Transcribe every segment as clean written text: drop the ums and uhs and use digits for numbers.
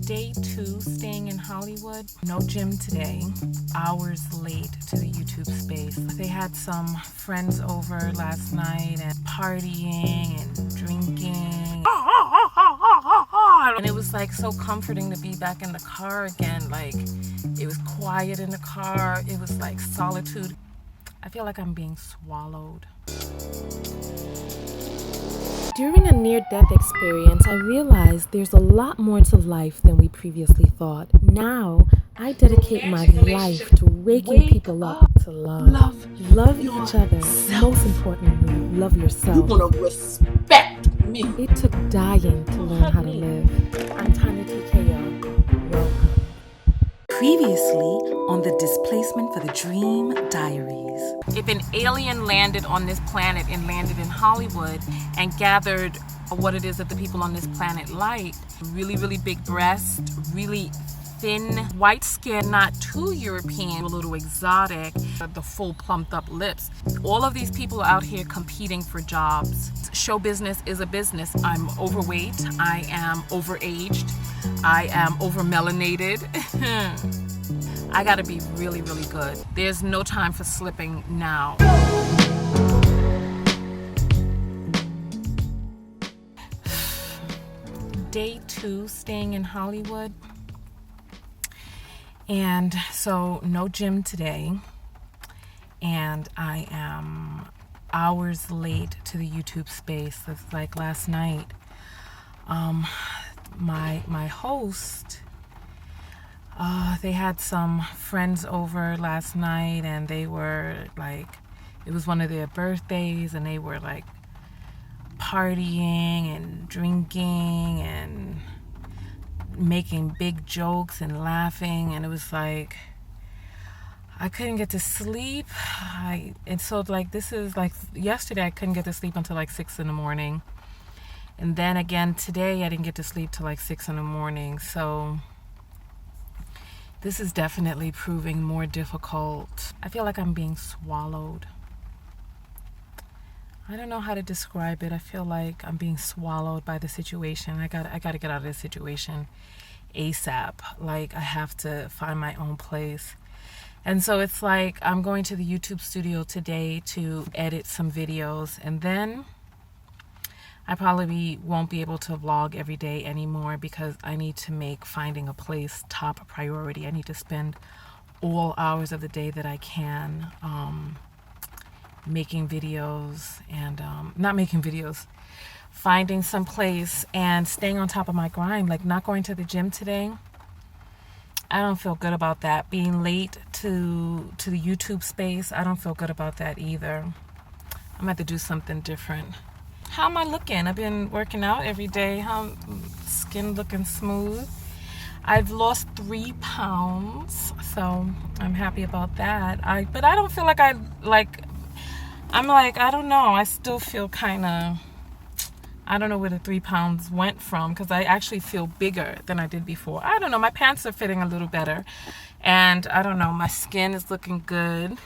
Day 2 staying in Hollywood. No gym today. Hours late to the YouTube space. They had some friends over last night and partying and drinking. And it was like so comforting to be back in the car again. Like it was quiet in the car. It was like solitude. I feel like I'm being swallowed. During a near-death experience, I realized there's a lot more to life than we previously thought. Now, I dedicate my life to waking people up to love. Love each other. Most importantly, love yourself. You want to respect me. It took dying to learn how to live. I'm TonyaTko. Welcome. Previously on the Displacement for the Dream Diaries. If an alien landed on this planet and landed in Hollywood and gathered what it is that the people on this planet like, really, really big breast, really thin white skin, not too European, a little exotic, the full plumped up lips. All of these people are out here competing for jobs. Show business is a business. I'm overweight, I am overaged, I am over-melanated. I gotta be really, really good. There's no time for slipping now. Day 2 staying in Hollywood. And so no gym today. And I am hours late to the YouTube space. It's like last night. My host, they had some friends over last night and they were like, it was one of their birthdays and they were like partying and drinking and making big jokes and laughing, and it was like I couldn't get to sleep. And so like this is like yesterday I couldn't get to sleep until like 6 in the morning, and then again today I didn't get to sleep till like 6 in the morning. So this is definitely proving more difficult. I feel like I'm being swallowed. I don't know how to describe it. I feel like I'm being swallowed by the situation. I got to get out of this situation ASAP. Like I have to find my own place. And so it's like I'm going to the YouTube studio today to edit some videos, and then I probably won't be able to vlog every day anymore because I need to make finding a place top priority. I need to spend all hours of the day that I can making videos and not making videos, finding some place and staying on top of my grind. Like not going to the gym today, I don't feel good about that. Being late to the YouTube space, I don't feel good about that either. I'm gonna have to do something different. How am I looking? I've been working out every day. How skin looking smooth. I've lost 3 pounds, so I'm happy about that. But I don't feel like I don't know. I still feel kind of, I don't know where the 3 pounds went from, because I actually feel bigger than I did before. I don't know. My pants are fitting a little better. And I don't know. My skin is looking good.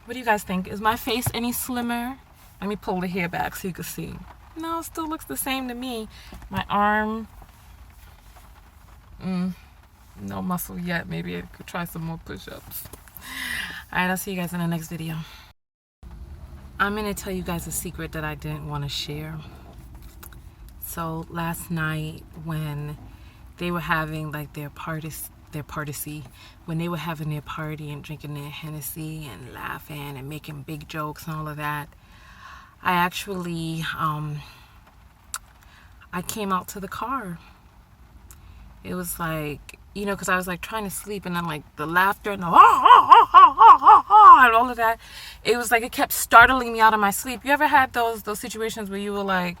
What do you guys think? Is my face any slimmer? Let me pull the hair back so you can see. No, it still looks the same to me. My arm. No muscle yet. Maybe I could try some more push-ups. Alright, I'll see you guys in the next video. I'm going to tell you guys a secret that I didn't want to share. So last night when they were having like their party, when they were having their party and drinking their Hennessy and laughing and making big jokes and all of that, I actually, I came out to the car. It was like, you know, because I was like trying to sleep, and then like the laughter and the and all of that, it was like it kept startling me out of my sleep. You ever had those situations where you were like,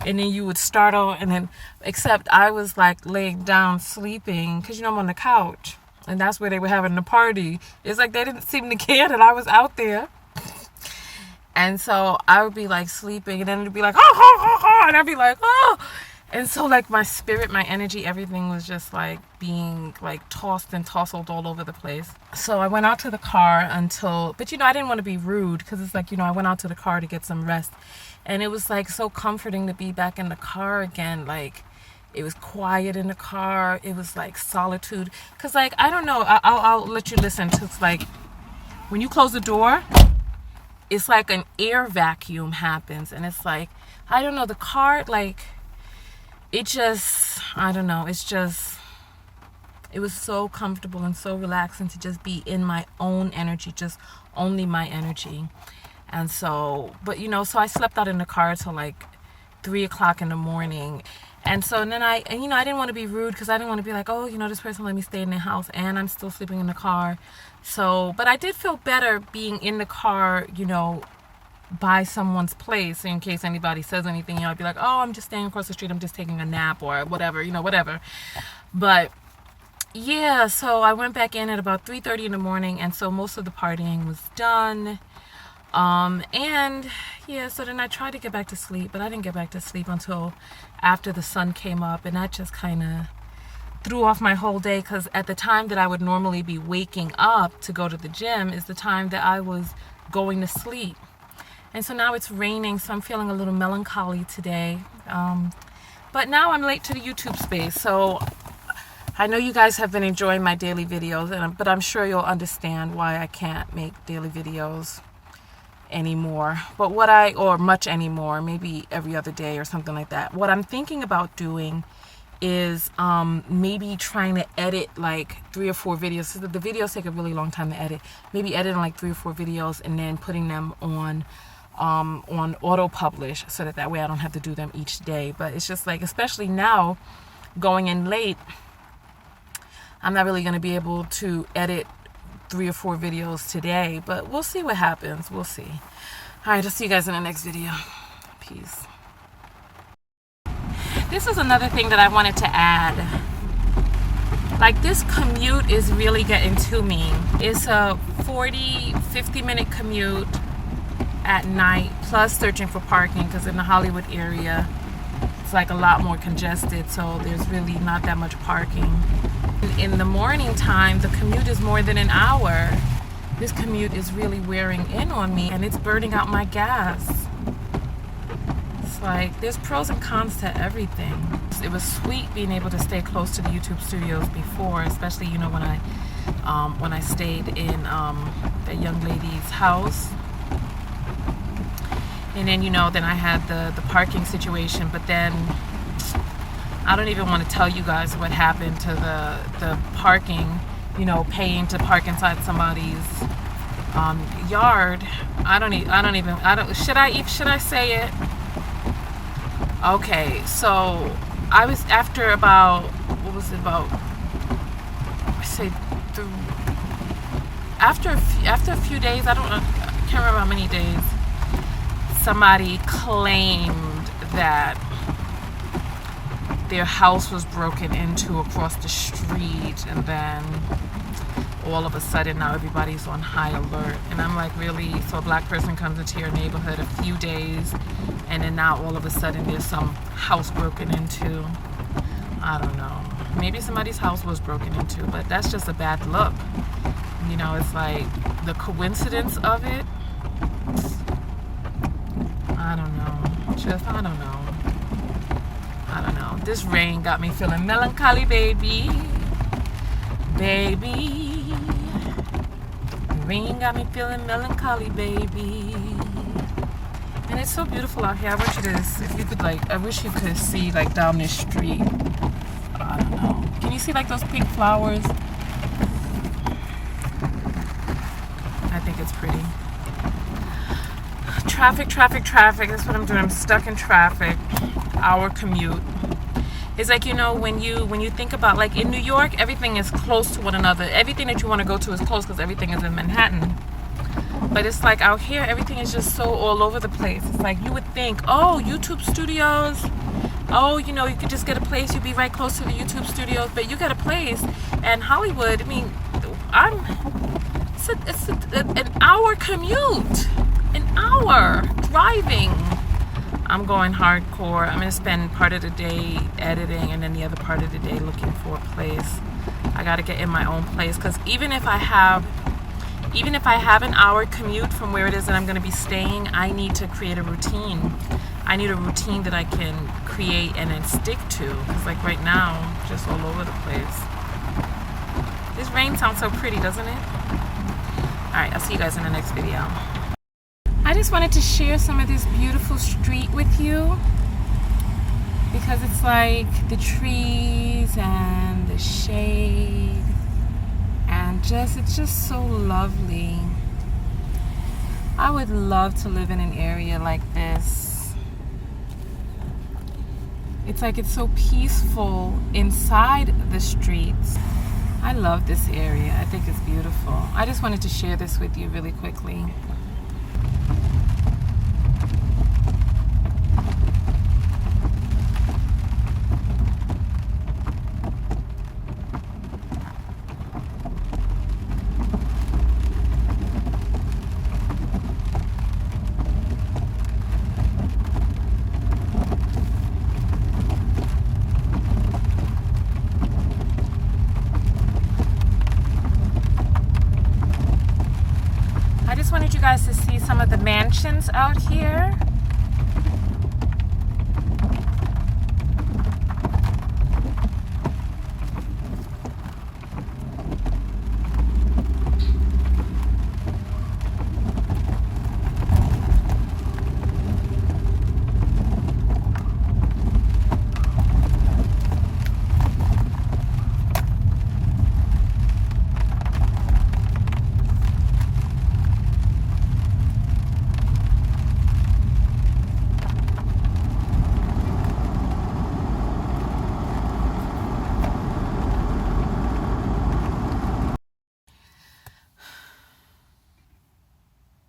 and then you would startle, and then, except I was like laying down sleeping, because you know I'm on the couch, and that's where they were having the party. It's like they didn't seem to care that I was out there. And so I would be like sleeping, and then it'd be like, and I'd be like, oh. And so like my spirit, my energy, everything was just like being like tossed and tousled all over the place. So I went out to the car but I didn't want to be rude, because it's like, I went out to the car to get some rest, and it was like so comforting to be back in the car again. Like, it was quiet in the car. It was like solitude. Because like, I don't know, I'll let you listen to, it's like when you close the door, it's like an air vacuum happens. And it's like, I don't know, the car, like, it just, I don't know, it was so comfortable and so relaxing to just be in my own energy, just only my energy. And so, but so I slept out in the car till like 3 o'clock in the morning. And so then I didn't want to be rude, because I didn't want to be like, oh, this person let me stay in their house and I'm still sleeping in the car. So, but I did feel better being in the car, by someone's place, in case anybody says anything. I'd be like, oh, I'm just staying across the street, I'm just taking a nap or whatever, whatever. But yeah, so I went back in at about 3:30 in the morning, and so most of the partying was done. And yeah, so then I tried to get back to sleep, but I didn't get back to sleep until after the sun came up, and that just kind of threw off my whole day, because at the time that I would normally be waking up to go to the gym is the time that I was going to sleep. And so now it's raining, so I'm feeling a little melancholy today. But now I'm late to the YouTube space, so I know you guys have been enjoying my daily videos, but I'm sure you'll understand why I can't make daily videos anymore. But or much anymore, maybe every other day or something like that. What I'm thinking about doing is maybe trying to edit like 3 or 4 videos. So the videos take a really long time to edit. Maybe editing like 3 or 4 videos and then putting them on auto publish, so that way I don't have to do them each day. But it's just like, especially now going in late, I'm not really going to be able to edit 3 or 4 videos today, but we'll see what happens. We'll see. All right, I'll see you guys in the next video. Peace. This is another thing that I wanted to add. Like, this commute is really getting to me. It's a 50 minute commute at night, plus searching for parking, because in the Hollywood area it's like a lot more congested, so there's really not that much parking. In the morning time, the commute is more than an hour. This commute is really wearing in on me, and it's burning out my gas. It's like, there's pros and cons to everything. It was sweet being able to stay close to the YouTube studios before, especially when I stayed in that young lady's house. And then, then I had the parking situation. But then I don't even want to tell you guys what happened to the parking, paying to park inside somebody's yard. Should I say it? Okay, so I was after about a few days, I can't remember how many days, somebody claimed that their house was broken into across the street, and then all of a sudden now everybody's on high alert. And I'm like, really? So a black person comes into your neighborhood a few days, and then now all of a sudden there's some house broken into? I don't know. Maybe somebody's house was broken into, but that's just a bad look. It's like the coincidence of it. I don't know. This rain got me feeling melancholy, baby. Baby. The rain got me feeling melancholy, baby. And it's so beautiful out here. I wish you could see like down this street. I don't know. Can you see like those pink flowers? I think it's pretty. Traffic. That's what I'm doing. I'm stuck in traffic. Our commute. It's like, when you think about, like, in New York, everything is close to one another. Everything that you want to go to is close because everything is in Manhattan. But it's like out here, everything is just so all over the place. It's like you would think, oh, YouTube studios. Oh, you could just get a place. You'd be right close to the YouTube studios. But you get a place. And Hollywood, I mean, it's an hour commute. An hour driving. I'm going hardcore. I'm gonna spend part of the day editing and then the other part of the day looking for a place. I gotta get in my own place, because even if I have an hour commute from where it is that I'm gonna be staying, I need to create a routine. I need a routine that I can create and then stick to, because like right now, I'm just all over the place. This rain sounds so pretty, doesn't it? All right, I'll see you guys in the next video. I just wanted to share some of this beautiful street with you, because it's like the trees and the shade and it's just so lovely. I would love to live in an area like this. It's like it's so peaceful inside the streets. I love this area. I think it's beautiful. I just wanted to share this with you really quickly. I just wanted you guys to see some of the mansions out here.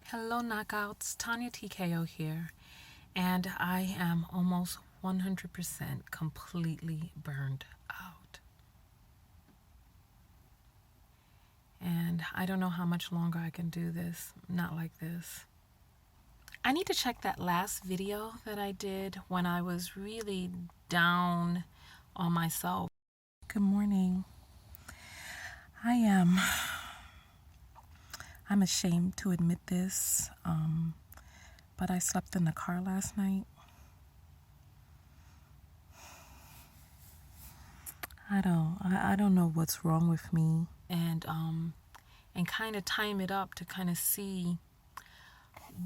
Hello knockouts, TonyaTko here, and I am almost 100% completely burned out. And I don't know how much longer I can do this, not like this. I need to check that last video that I did when I was really down on myself. Good morning. I'm ashamed to admit this, but I slept in the car last night. I don't know what's wrong with me, and kind of time it up to kind of see,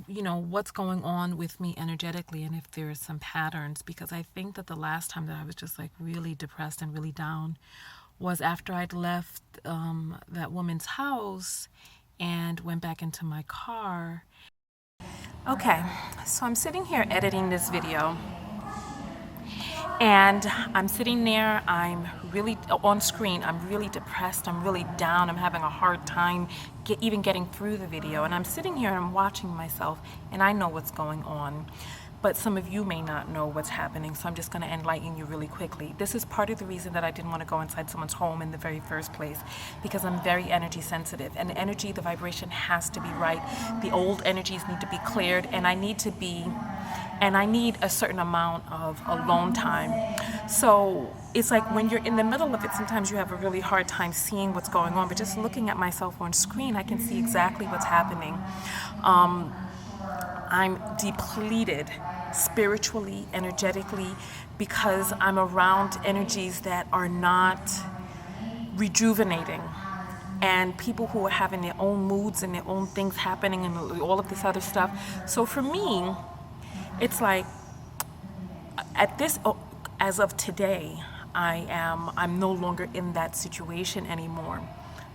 you know, what's going on with me energetically, and if there are some patterns, because I think that the last time that I was just like really depressed and really down was after I'd left that woman's house and went back into my car. Okay, so I'm sitting here editing this video, and I'm sitting there, I'm really on screen, I'm really depressed, I'm really down, I'm having a hard time even getting through the video, and I'm sitting here and I'm watching myself, and I know what's going on. But some of you may not know what's happening, so I'm just going to enlighten you really quickly. This is part of the reason that I didn't want to go inside someone's home in the very first place, because I'm very energy sensitive, and the energy, the vibration has to be right. The old energies need to be cleared, and I need a certain amount of alone time. So it's like when you're in the middle of it, sometimes you have a really hard time seeing what's going on, but just looking at myself on screen, I can see exactly what's happening. I'm depleted spiritually, energetically, because I'm around energies that are not rejuvenating, and people who are having their own moods and their own things happening and all of this other stuff. So for me, it's like as of today, I'm no longer in that situation anymore.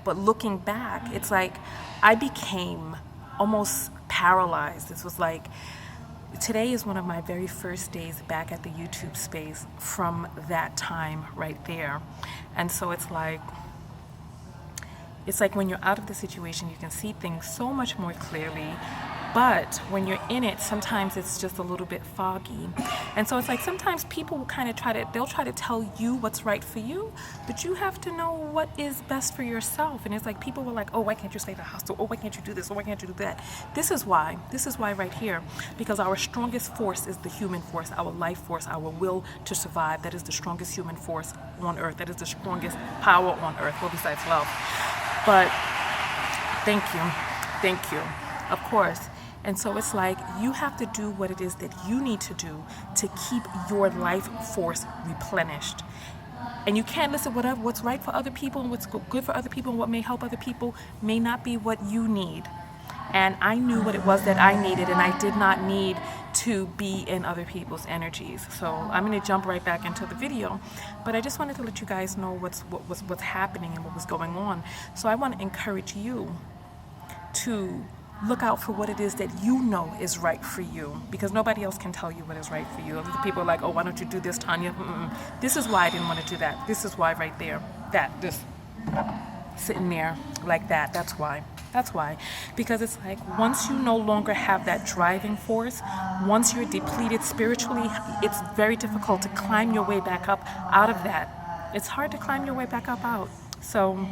But looking back, it's like I became almost paralyzed. This was like, today is one of my very first days back at the YouTube space from that time right there. And so it's like when you're out of the situation, you can see things so much more clearly. But when you're in it, sometimes it's just a little bit foggy. And so it's like sometimes people will kind of they'll try to tell you what's right for you, but you have to know what is best for yourself. And it's like people were like, oh, why can't you stay at the hostel? Oh, why can't you do this? Oh, why can't you do that? This is why right here, because our strongest force is the human force, our life force, our will to survive. That is the strongest human force on earth. That is the strongest power on earth, well, besides love. But thank you, of course. And so it's like you have to do what it is that you need to do to keep your life force replenished. And you can't listen to what's right for other people and what's good for other people and what may help other people may not be what you need. And I knew what it was that I needed, and I did not need to be in other people's energies. So I'm going to jump right back into the video, but I just wanted to let you guys know what's happening and what was going on. So I want to encourage you to look out for what it is that you know is right for you, because nobody else can tell you what is right for you. Other people are like, oh, why don't you do this, Tonya? This is why I didn't want to do that. This is why right there. This sitting there like that. That's why. Because it's like once you no longer have that driving force, once you're depleted spiritually, it's very difficult to climb your way back up out of that. It's hard to climb your way back up out. So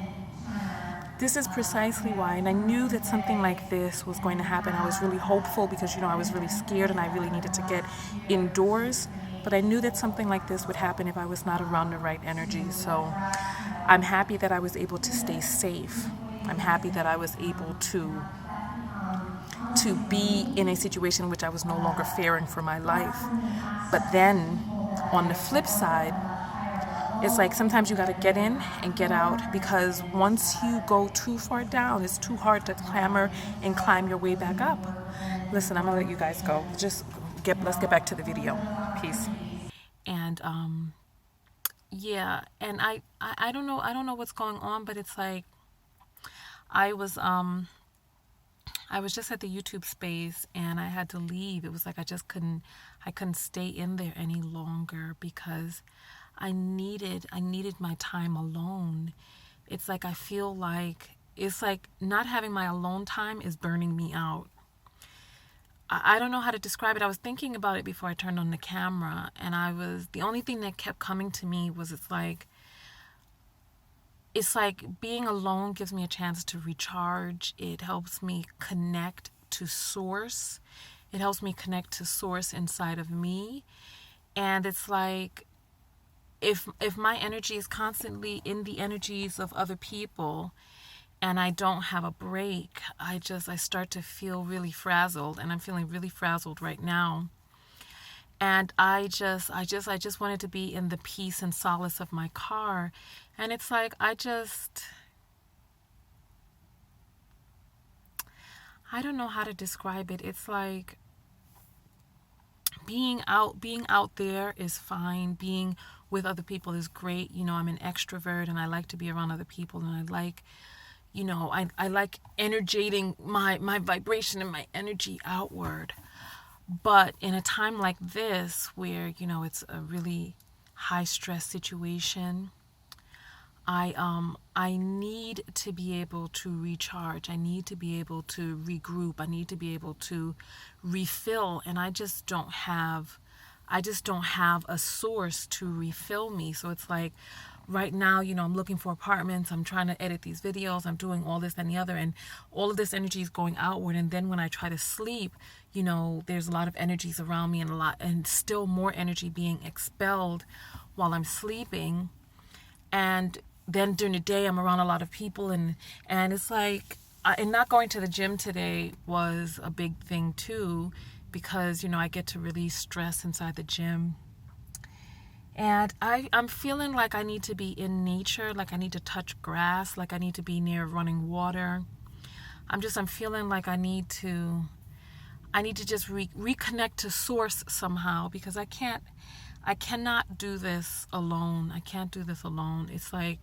this is precisely why, and I knew that something like this was going to happen. I was really hopeful because, I was really scared and I really needed to get indoors. But I knew that something like this would happen if I was not around the right energy. So I'm happy that I was able to stay safe. I'm happy that I was able to be in a situation in which I was no longer fearing for my life. But then on the flip side, it's like sometimes you got to get in and get out, because once you go too far down, it's too hard to clamber and climb your way back up. Listen, I'm gonna let you guys go. Let's get back to the video. Peace. And and I don't know what's going on, but it's like I was just at the YouTube space and I had to leave. It was like I couldn't stay in there any longer because I needed my time alone. It's like I feel like it's like not having my alone time is burning me out. I don't know how to describe it. I was thinking about it before I turned on the camera, and the only thing that kept coming to me was it's like being alone gives me a chance to recharge. It helps me connect to source. It helps me connect to source inside of me. And it's like if my energy is constantly in the energies of other people and I don't have a break, I start to feel really frazzled, and I'm feeling really frazzled right now. And I just wanted to be in the peace and solace of my car. And it's like I don't know how to describe it. It's like being out there is fine. Being with other people is great. I'm an extrovert and I like to be around other people, and I like, I like energizing my vibration and my energy outward. But in a time like this where, it's a really high stress situation, I need to be able to recharge. I need to be able to regroup. I need to be able to refill, and I just don't have a source to refill me. So it's like right now, I'm looking for apartments. I'm trying to edit these videos. I'm doing all this and the other, and all of this energy is going outward. And then when I try to sleep, there's a lot of energies around me and still more energy being expelled while I'm sleeping. And then during the day, I'm around a lot of people, and it's like, and not going to the gym today was a big thing too, because, I get to release stress inside the gym. And I'm feeling like I need to be in nature, like I need to touch grass, like I need to be near running water. I'm feeling like I need to just reconnect to source somehow, because I cannot do this alone. I can't do this alone. It's like,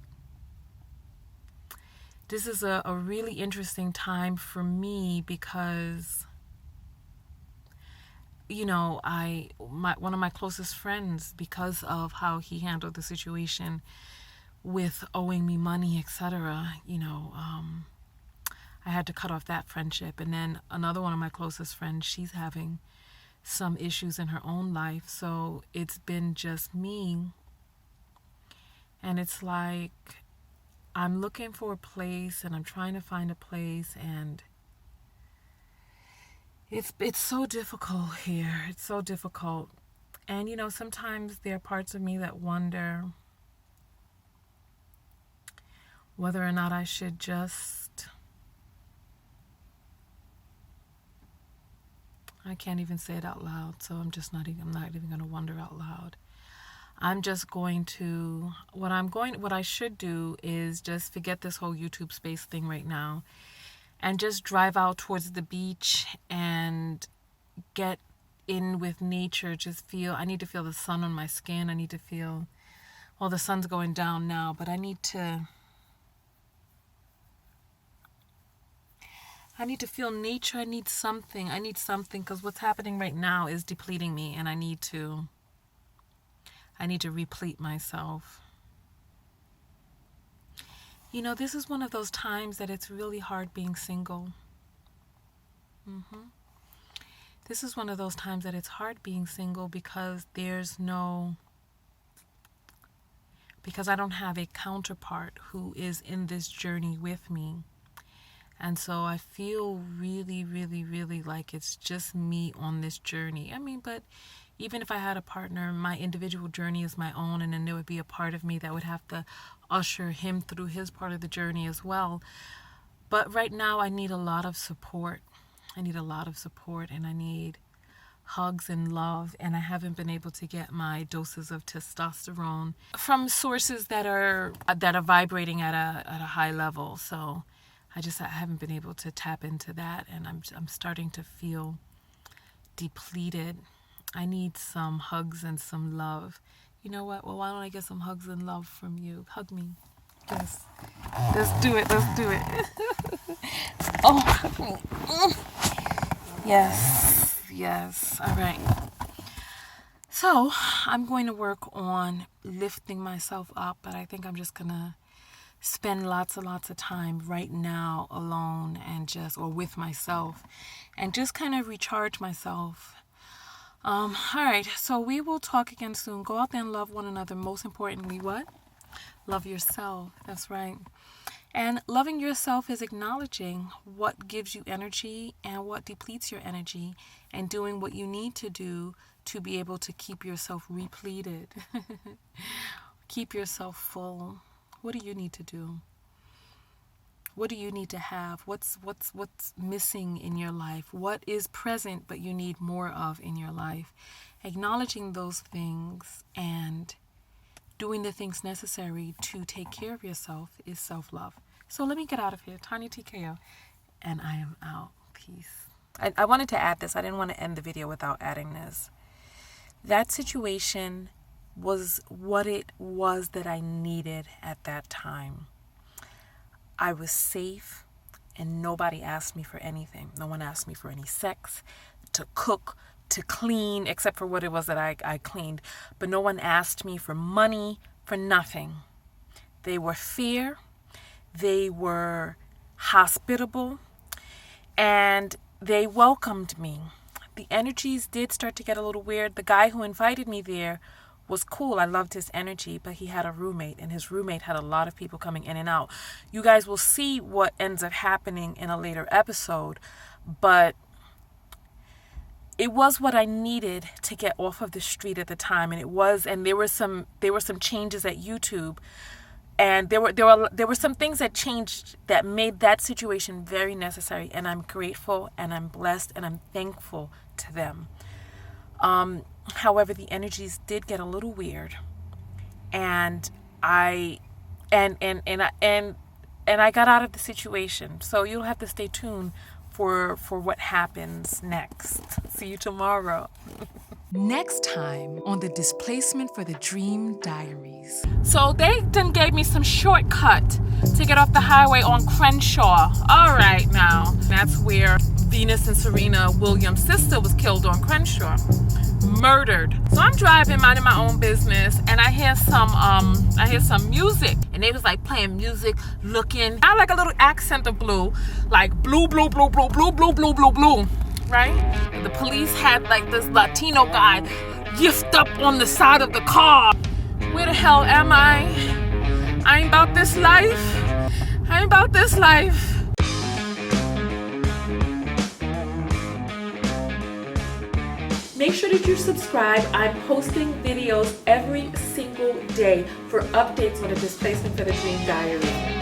this is a really interesting time for me because, one of my closest friends, because of how he handled the situation with owing me money, etc., I had to cut off that friendship. And then another one of my closest friends, she's having some issues in her own life. So it's been just me. And it's like I'm looking for a place and I'm trying to find a place, and it's so difficult here. It's so difficult. And you know, sometimes there are parts of me that wonder whether or not I should just, I can't even say it out loud, so I'm not even going to wonder out loud. I'm just going to, what I should do is just forget this whole YouTube space thing right now and just drive out towards the beach and get in with nature. I need to feel the sun on my skin. I need to feel, well, the sun's going down now, but I need to feel nature. I need something because what's happening right now is depleting me, and I need to replete myself. You know, this is one of those times that it's really hard being single. This is one of those times that it's hard being single because because I don't have a counterpart who is in this journey with me. And so I feel really, really, really like it's just me on this journey. I mean, but even if I had a partner, my individual journey is my own, and then there would be a part of me that would have to usher him through his part of the journey as well. But right now I need a lot of support. And I need hugs and love, and I haven't been able to get my doses of testosterone from sources that are vibrating at a high level. So I haven't been able to tap into that, and I'm starting to feel depleted. I need some hugs and some love. You know what? Well, why don't I get some hugs and love from you? Hug me. Yes. Let's do it. Oh, hug me. Yes. All right. So I'm going to work on lifting myself up, but I think I'm just going to spend lots of time right now alone or with myself and just kind of recharge myself. All right, so we will talk again soon. Go out there and love one another. Most importantly, what? Love yourself. That's right. And loving yourself is acknowledging what gives you energy and what depletes your energy, and doing what you need to do to be able to keep yourself repleted. Keep yourself full. What do you need to do? What do you need to have? What's missing in your life? What is present but you need more of in your life? Acknowledging those things and doing the things necessary to take care of yourself is self-love. So let me get out of here. TonyaTko, and I am out. Peace. I wanted to add this. I didn't want to end the video without adding this. That situation was what it was that I needed at that time. I was safe, and nobody asked me for anything. No one asked me for any sex, to cook, to clean, except for what it was that I cleaned. But no one asked me for money, for nothing. They were fair, they were hospitable, and they welcomed me. The energies did start to get a little weird. The guy who invited me there was cool. I loved his energy, but he had a roommate, and his roommate had a lot of people coming in and out. You guys will see what ends up happening in a later episode, but it was what I needed to get off of the street at the time, and there were some changes at YouTube, and there were some things that changed that made that situation very necessary, and I'm grateful and I'm blessed and I'm thankful to them. However, the energies did get a little weird, and I got out of the situation. So you'll have to stay tuned for what happens next. See you tomorrow. Next time on the Displacement for the Dream Diaries. So they done gave me some shortcut to get off the highway on Crenshaw. All right, now that's where Venus and Serena Williams' sister was killed on Crenshaw. Murdered. So I'm driving, minding my own business, and I hear some I hear some music, and they was like playing music, looking. I like a little accent of blue, like blue, blue, blue, blue, blue, blue, blue, blue, blue, right? And the police had like this Latino guy gift up on the side of the car. Where the hell am I? I ain't about this life. I ain't about this life. Make sure that you subscribe. I'm posting videos every single day for updates on the Displacement for the Dream Diaries.